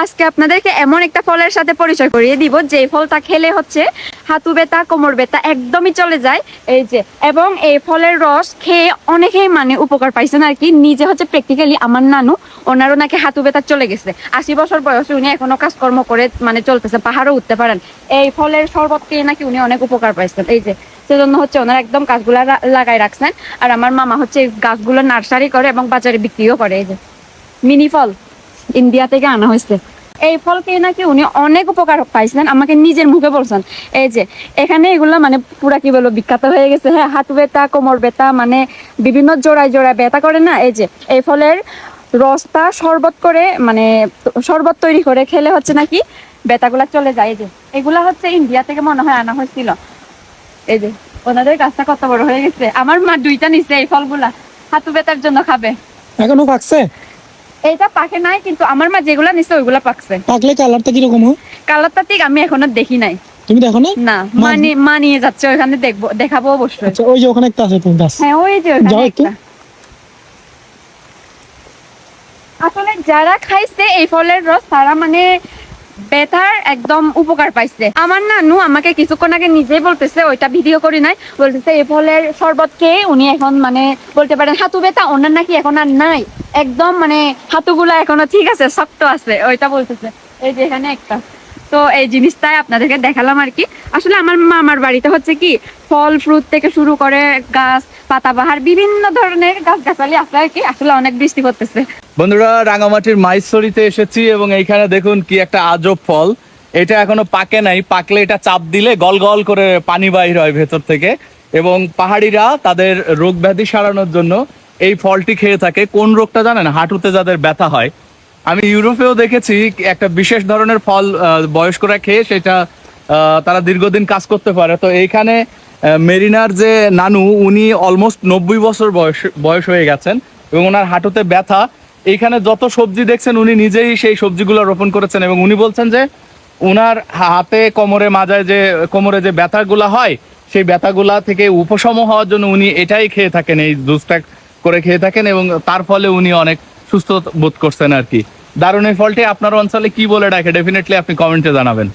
আজকে আপনাদেরকে এমন একটা ফলের সাথে পরিচয় করিয়ে দিব যে ফলটা খেলে হচ্ছে হাঁটু ব্যথা, কোমর ব্যথা একদমই চলে যায়। এই যে, এবং এই ফলের রস খেয়ে অনেকেই মানে উপকার পাইছেন আর কি। নিজে হচ্ছে প্র্যাকটিক্যালি আমার নানু, ওনারও নাকি হাঁটু ব্যথা চলে গেছে। 80 বছর বয়সে উনি এখনো কাজকর্ম করে মানে চলতেছে, পাহাড়ও উঠতে পারেন। এই ফলের শরবত খেয়ে নাকি উনি অনেক উপকার পাইছেন। এই যে, সেজন্য হচ্ছে ওনারা একদম গাছগুলা লাগাই রাখছেন। আর আমার মামা হচ্ছে গাছগুলো নার্সারি করে এবং বাজারে বিক্রিও করে। এই যে মিনি ফল ইন্ডিয়া থেকে আনা হয়েছে। এই ফল খেয়ে নাকি উনি অনেক উপকার পাইছেন, আমাকে নিজের মুখে বলছেন। এই যে এখানে এগুলো মানে পুরা কি বলবো বিখ্যাত হয়ে গেছে। হ্যাঁ, হাঁটু ব্যথা, কোমর ব্যথা মানে বিভিন্ন জোড়ায় জোড়ায় ব্যথা করে না। এই যে এই ফলের রসটা শরবত করে মানে শরবত তৈরি করে খেলে হচ্ছে নাকি ব্যথাগুলা চলে যায়। এই যে এগুলা হচ্ছে ইন্ডিয়া থেকে মনে হয় আনা হয়েছিল। এই যে ওনাদের গাছটা কত বড় হয়ে গেছে। আমার মা 2টা নিচ্ছে এই ফলগুলা, হাঁটু ব্যথার জন্য খাবে। এখনো পাকছে? এইটা পাকে নাই, কিন্তু আমার মা যেগুলা নিচ্ছে ওইগুলা পাকছে। পাকলে কালারটা কিরকম হয়? কালারটা ঠিক আমি এখনো দেখি নাই। তুমি দেখো না? না, মা নিয়ে যাচ্ছে ওখানে, দেখবো, দেখাবো অবশ্যই। আচ্ছা, ওই যে ওখানে একটা আছে তো গাছ। হ্যাঁ, ওই যে ওখানে যাও একটু। একটা। আসলে যারা খাইছে এই ফলের রস তারা মানে ব্যথার একদম উপকার পাইছে। আমার নানু আমাকে কিছুক্ষণ আগে নিজেই বলতেছে, ওইটা ভিডিও করি নাই, বলতেছে এই ফলের শরবত খেয়ে উনি এখন মানে বলতে পারেন হাঁটু ব্যথা ওনার নাকি এখন আর নাই, একদম মানে হাঁটুগুলা এখনো ঠিক আছে, শক্ত আছে, ওইটা বলতেছে। এই যে এখানে একটা। তো এই জিনিসটাই আপনাদেরকে দেখালাম আর কি। আসলে আমার মামার বাড়িতে হচ্ছে কি ফল ফ্রুট থেকে শুরু করে গাছ পাতাবাহার বিভিন্ন ধরনের গাছ গাছালি আছে আর কি। আসলে অনেক বৃষ্টি করতেছে। বন্ধুরা, রাঙামাটির মাইসরিতে এসেছি এবং এইখানে দেখুন কি একটা আজব ফল। এটা এখনো পাকে নাই, পাকলে এটা চাপ দিলে গল গল করে পানি বাইর হয় ভেতর থেকে। এবং পাহাড়িরা তাদের রোগ ব্যাধি সারানোর জন্য এই ফলটি খেয়ে থাকে। কোন রোগটা জানেন? হাঁটুতে যাদের ব্যথা হয়। আমি ইউরোপেও দেখেছি একটা বিশেষ ধরনের ফল বয়স্করা খেয়ে সেটা তারা দীর্ঘদিন কাজ করতে পারে। তো এইখানে মেরিনার যে নানু, উনি অলমোস্ট 90 বছর বয়স হয়ে গেছেন এবং ওনার হাঁটুতে ব্যথা। এইখানে যত সবজি দেখছেন উনি নিজেই সেই সবজিগুলো রোপণ করেছেন এবং উনি বলছেন যে উনার হাতে কোমরে যে ব্যথাগুলা হয় সেই ব্যথাগুলা থেকে উপশম হওয়ার জন্য উনি এটাই খেয়ে থাকেন, এই জুসটা করে খেয়ে থাকেন এবং তার ফলে উনি অনেক সুস্থ বোধ করছেন আর কি। দারুণ এই ফলটি আপনার অঞ্চলে কি বলে ডাকে ডেফিনেটলি আপনি কমেন্টে জানাবেন।